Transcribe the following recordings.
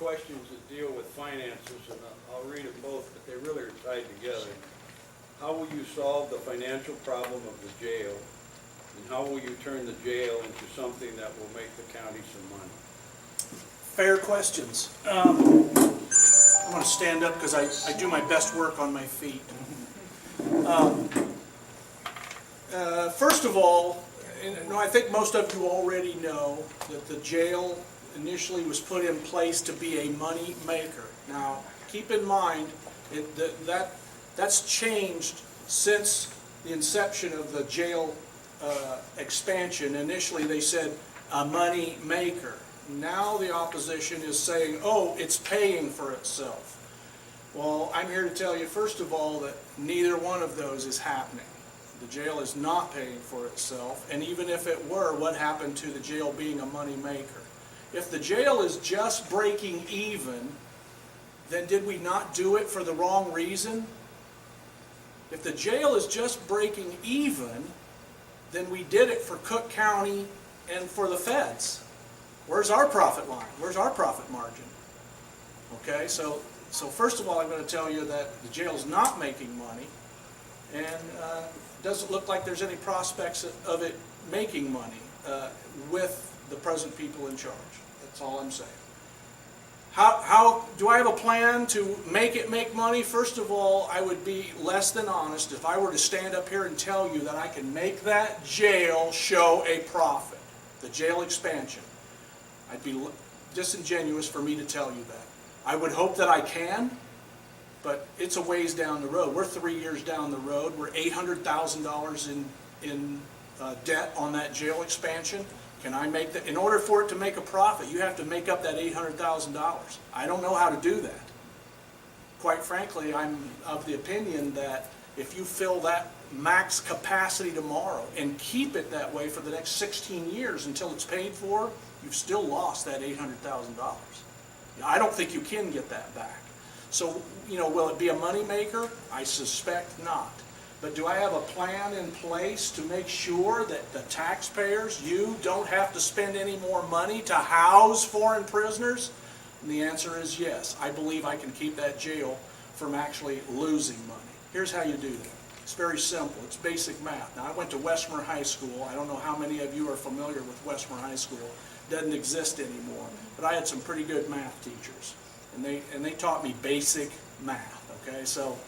questions that deal with finances, and I'll read them both, but they really are tied together. How will you solve the financial problem of the jail? And how will you turn the jail into something that will make the county some money? Fair questions. I'm going to stand up because I do my best work on my feet. First of all, I think most of you already know that the jail initially was put in place to be a money maker. Now, keep in mind that's changed since the inception of the jail expansion. Initially, they said a money maker. Now the opposition is saying, oh, it's paying for itself. Well, I'm here to tell you, first of all, that neither one of those is happening. The jail is not paying for itself, and even if it were, what happened to the jail being a money maker? If the jail is just breaking even, then did we not do it for the wrong reason? If the jail is just breaking even, then we did it for Cook County and for the feds. Where's our profit line? Where's our profit margin? Okay, so first of all, I'm going to tell you that the jail's not making money, and doesn't look like there's any prospects of it making money with the present people in charge. That's all I'm saying. How do I have a plan to make it make money? First of all, I would be less than honest if I were to stand up here and tell you that I can make that jail show a profit, the jail expansion. I'd be disingenuous for me to tell you that. I would hope that I can, but it's a ways down the road. We're 3 years down the road. We're $800,000 in debt on that jail expansion. Can I make that? In order for it to make a profit, you have to make up that $800,000. I don't know how to do that. Quite frankly, I'm of the opinion that if you fill that max capacity tomorrow and keep it that way for the next 16 years until it's paid for, you've still lost that $800,000. I don't think you can get that back. So, will it be a moneymaker? I suspect not. But do I have a plan in place to make sure that the taxpayers, you, don't have to spend any more money to house foreign prisoners? And the answer is yes. I believe I can keep that jail from actually losing money. Here's how you do that. It's very simple. It's basic math. Now, I went to Westmore High School. I don't know how many of you are familiar with Westmore High School. It doesn't exist anymore. But I had some pretty good math teachers. And they taught me basic math. Okay, so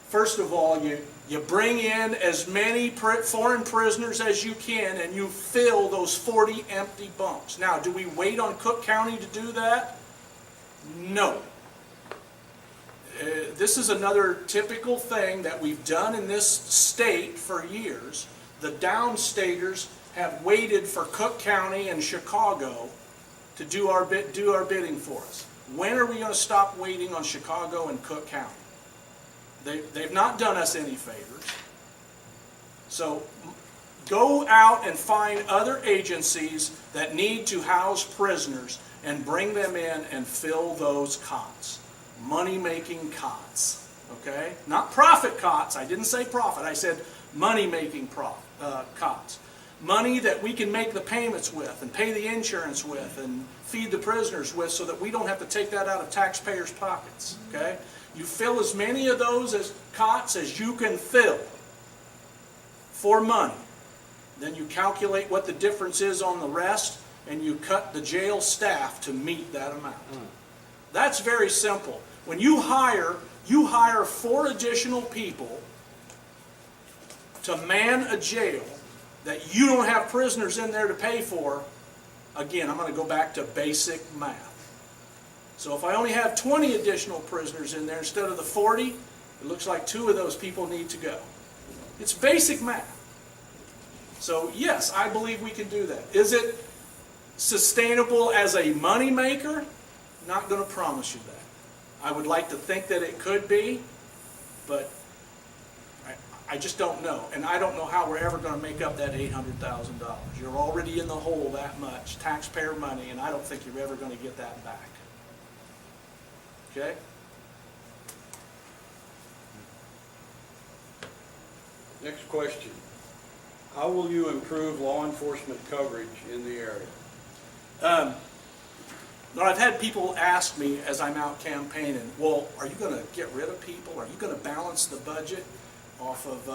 first of all, you bring in as many foreign prisoners as you can, and you fill those 40 empty bunks. Now, do we wait on Cook County to do that? No. This is another typical thing that we've done in this state for years. The downstaters have waited for Cook County and Chicago to do our bidding for us. When are we going to stop waiting on Chicago and Cook County? They've not done us any favors. So go out and find other agencies that need to house prisoners and bring them in and fill those cots. Money-making cots. Okay? Not profit cots. I didn't say profit. I said money-making cots. Money that we can make the payments with and pay the insurance with and feed the prisoners with so that we don't have to take that out of taxpayers' pockets. Okay? You fill as many of those as cots as you can fill for money. Then you calculate what the difference is on the rest, and you cut the jail staff to meet that amount. That's very simple. When you hire 4 additional people to man a jail that you don't have prisoners in there to pay for. Again, I'm going to go back to basic math. So if I only have 20 additional prisoners in there instead of the 40, it looks like 2 of those people need to go. It's basic math. So yes, I believe we can do that. Is it sustainable as a money maker? Not going to promise you that. I would like to think that it could be, but I just don't know. And I don't know how we're ever going to make up that $800,000. You're already in the hole that much, taxpayer money, and I don't think you're ever going to get that back. Okay? Next question. How will you improve law enforcement coverage in the area? Now, I've had people ask me as I'm out campaigning, well, are you going to get rid of people? Are you going to balance the budget off of,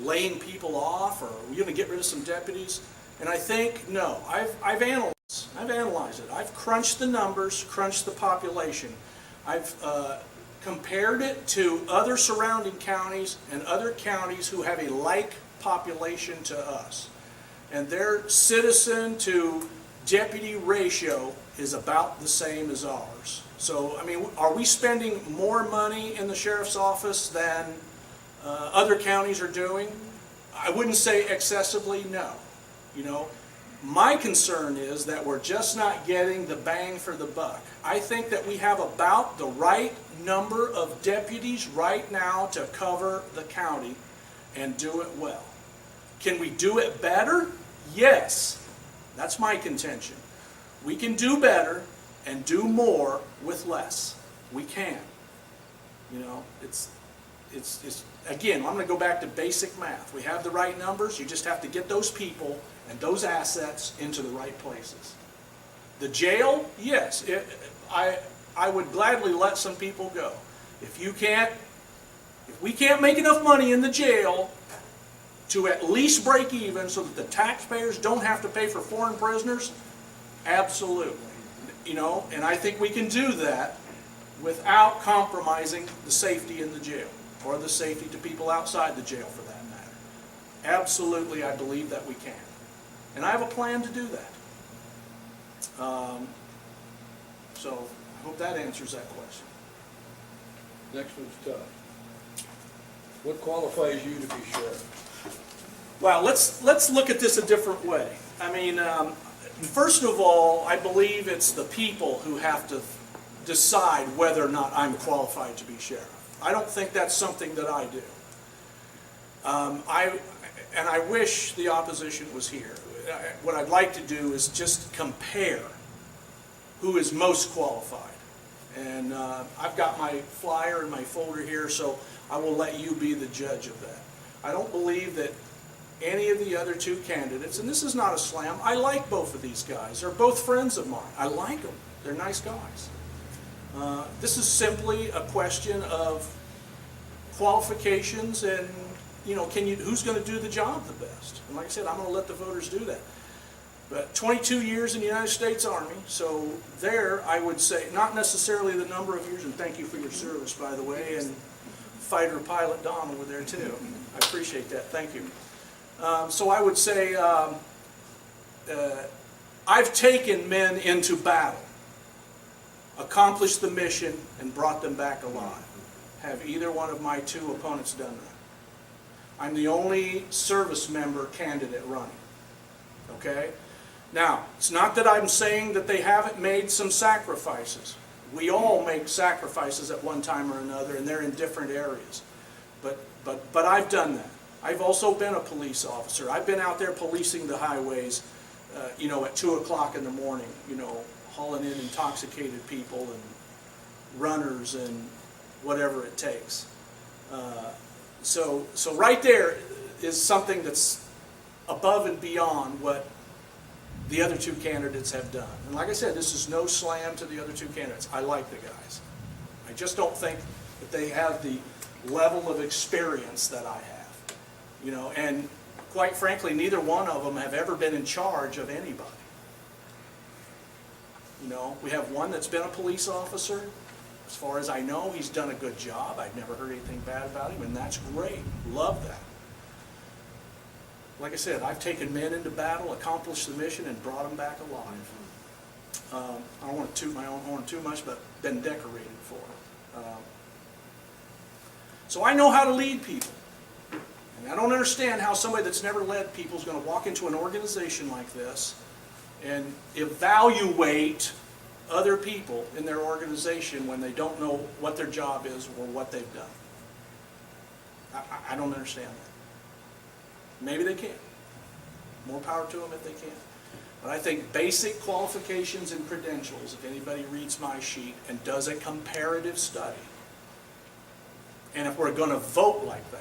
laying people off? Or are you going to get rid of some deputies? And I think, no. I've analyzed it. I've crunched the numbers, crunched the population. I've compared it to other surrounding counties and other counties who have a like population to us. And their citizen to deputy ratio is about the same as ours. So, I mean, are we spending more money in the sheriff's office than other counties are doing? I wouldn't say excessively, no. My concern is that we're just not getting the bang for the buck. I think that we have about the right number of deputies right now to cover the county and do it well. Can we do it better? Yes. That's my contention. We can do better and do more with less. We can. It's again, I'm going to go back to basic math. We have the right numbers. You just have to get those people and those assets into the right places. The jail, yes, I would gladly let some people go. If we can't make enough money in the jail to at least break even so that the taxpayers don't have to pay for foreign prisoners, absolutely. And I think we can do that without compromising the safety in the jail or the safety to people outside the jail for that matter. Absolutely, I believe that we can. And I have a plan to do that. So I hope that answers that question. Next one's tough. What qualifies you to be sheriff? Well, let's look at this a different way. I mean, first of all, I believe it's the people who have to decide whether or not I'm qualified to be sheriff. I don't think that's something that I do. And I wish the opposition was here. What I'd like to do is just compare who is most qualified. And I've got my flyer and my folder here, so I will let you be the judge of that. I don't believe that any of the other two candidates, and this is not a slam, I like both of these guys. They're both friends of mine. I like them. They're nice guys. This is simply a question of qualifications and, who's going to do the job the best? And like I said, I'm going to let the voters do that. But 22 years in the United States Army, so there I would say, not necessarily the number of years, and thank you for your service, by the way, and fighter pilot Don over there too. I appreciate that. Thank you. So I would say I've taken men into battle, accomplished the mission, and brought them back alive. Have either one of my two opponents done that? I'm the only service member candidate running. Okay? Now, it's not that I'm saying that they haven't made some sacrifices. We all make sacrifices at one time or another, and they're in different areas. But I've done that. I've also been a police officer. I've been out there policing the highways, at 2 o'clock in the morning, hauling in intoxicated people and runners and whatever it takes. So right there is something that's above and beyond what the other two candidates have done. And like I said, this is no slam to the other two candidates. I like the guys. I just don't think that they have the level of experience that I have. And quite frankly, neither one of them have ever been in charge of anybody. We have one that's been a police officer. As far as I know, he's done a good job. I've never heard anything bad about him, and that's great. Love that. Like I said, I've taken men into battle, accomplished the mission, and brought them back alive. I don't want to toot my own horn too much, but been decorated for it. So I know how to lead people. And I don't understand how somebody that's never led people is going to walk into an organization like this and evaluate other people in their organization when they don't know what their job is or what they've done. I don't understand that. Maybe they can. More power to them if they can. But I think basic qualifications and credentials, if anybody reads my sheet and does a comparative study, and if we're going to vote like that,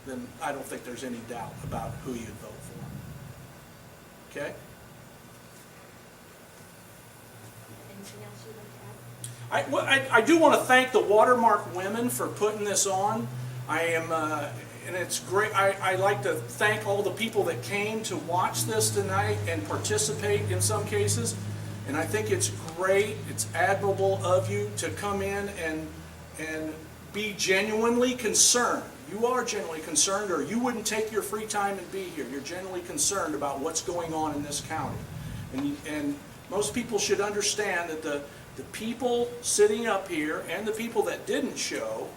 then I don't think there's any doubt about who you'd vote for. Okay? anything else you'd like to add? I do want to thank the Watermark women for putting this on. I am, and it's great. I like to thank all the people that came to watch this tonight and participate in some cases. And I think it's great, it's admirable of you to come in and be genuinely concerned. You are genuinely concerned, or you wouldn't take your free time and be here. You're genuinely concerned about what's going on in this county. And most people should understand that the people sitting up here and the people that didn't show,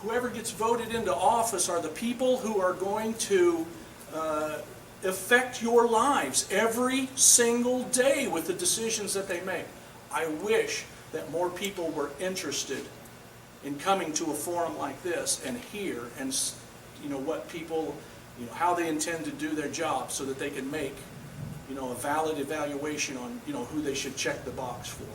whoever gets voted into office are the people who are going to affect your lives every single day with the decisions that they make. I wish that more people were interested in coming to a forum like this and hear and what people, how they intend to do their job so that they can make a valid evaluation on who they should check the box for.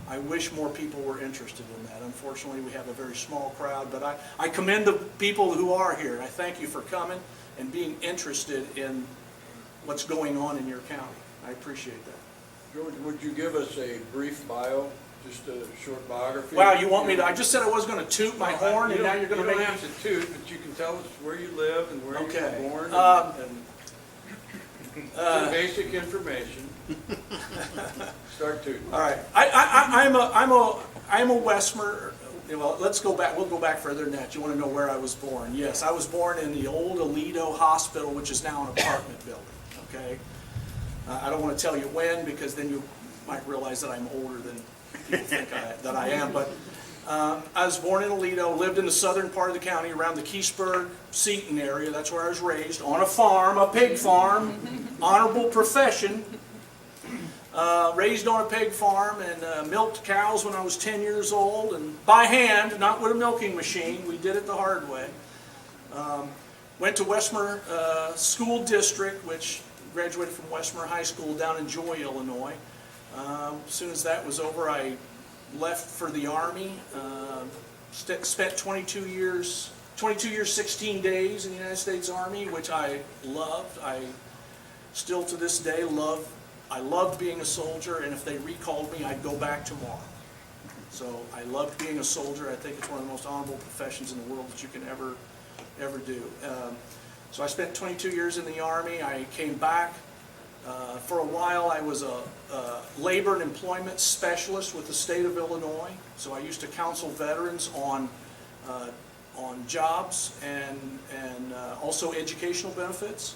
I wish more people were interested in that. Unfortunately, we have a very small crowd, but I commend the people who are here. I thank you for coming and being interested in what's going on in your county. I appreciate that. George, would you give us a brief bio, just a short biography? Wow, you want me to? I just said I was going to toot my horn, and now you're going to make me. You don't have to toot, but you can tell us where you live and where you were born, and some basic information. Start tooting. All right, I'm a Westmer. Well, let's go back. We'll go back further than that. You want to know where I was born? Yes, I was born in the old Aledo Hospital, which is now an apartment building. Okay, I don't want to tell you when, because then you might realize that I'm older than people think that I am. But I was born in Aledo, lived in the southern part of the county, around the Keysburg, Seton area. That's where I was raised, on a farm, a pig farm, honorable profession. Raised on a pig farm and milked cows when I was 10 years old, and by hand, not with a milking machine. We did it the hard way. Went to Westmer School District, which graduated from Westmer High School down in Joy, Illinois. As soon as that was over, I left for the Army. Spent 22 years, 16 days in the United States Army, which I loved. I still to this day I loved being a soldier, and if they recalled me, I'd go back tomorrow. So I loved being a soldier. I think it's one of the most honorable professions in the world that you can ever do. So I spent 22 years in the Army. I came back. For a while, I was a labor and employment specialist with the state of Illinois. So I used to counsel veterans on jobs and also educational benefits.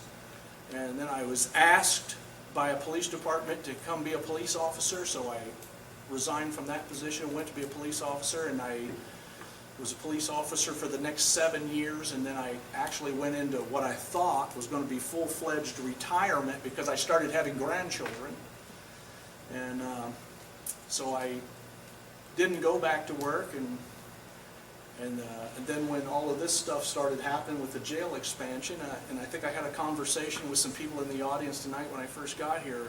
And then I was asked by a police department to come be a police officer, so I resigned from that position and went to be a police officer, and I was a police officer for the next 7 years, and then I actually went into what I thought was going to be full-fledged retirement because I started having grandchildren. And so I didn't go back to work, and then when all of this stuff started happening with the jail expansion, and I think I had a conversation with some people in the audience tonight when I first got here,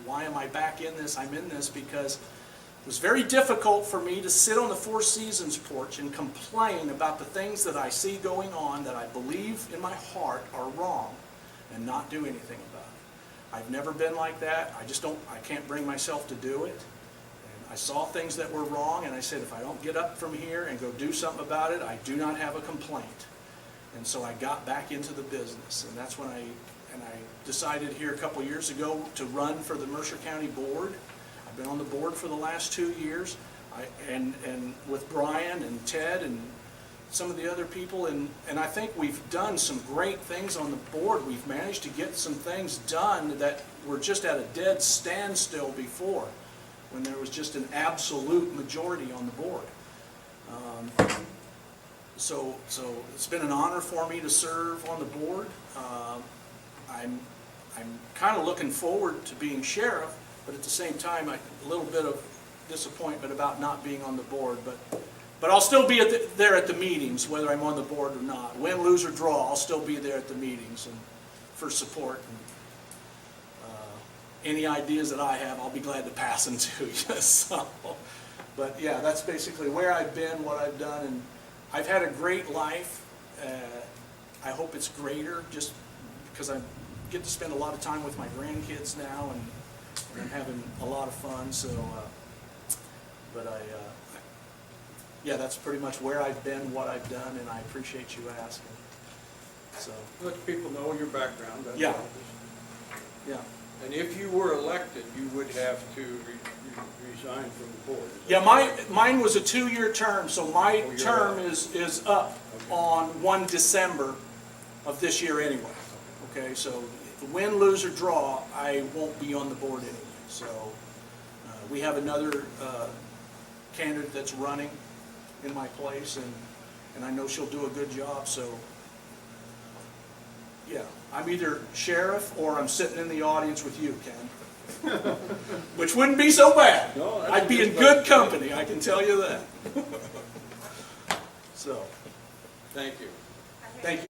why am I back in this? I'm in this because it was very difficult for me to sit on the Four Seasons porch and complain about the things that I see going on that I believe in my heart are wrong and not do anything about it. I've never been like that. I can't bring myself to do it. I saw things that were wrong, and I said, if I don't get up from here and go do something about it, I do not have a complaint. And so I got back into the business, and that's when I decided here a couple years ago to run for the Mercer County Board. I've been on the board for the last 2 years, and with Brian and Ted and some of the other people, and I think we've done some great things on the board. We've managed to get some things done that were just at a dead standstill before, when there was just an absolute majority on the board. So it's been an honor for me to serve on the board. I'm kind of looking forward to being sheriff, but at the same time, a little bit of disappointment about not being on the board. But I'll still be there at the meetings, whether I'm on the board or not. Win, lose, or draw, I'll still be there at the meetings and for support. Any ideas that I have, I'll be glad to pass them to you. So, but yeah, that's basically where I've been, what I've done, and I've had a great life. I hope it's greater, just because I get to spend a lot of time with my grandkids now, and I'm having a lot of fun. So But yeah, that's pretty much where I've been, what I've done, and I appreciate you asking. So, Let people know your background. That's Yeah. all. yeah. And if you were elected, you would have to resign from the board. Is Yeah, that mine was a 2-year term, so my Oh, you're term up. is up Okay. on 1 December of this year anyway. Okay, so win, lose, or draw, I won't be on the board anyway. So we have another candidate that's running in my place, and I know she'll do a good job, so yeah. I'm either sheriff or I'm sitting in the audience with you, Ken. Which wouldn't be so bad. No, that's I'd a be good in good place. company, I can tell you that. So, Thank you. thank you.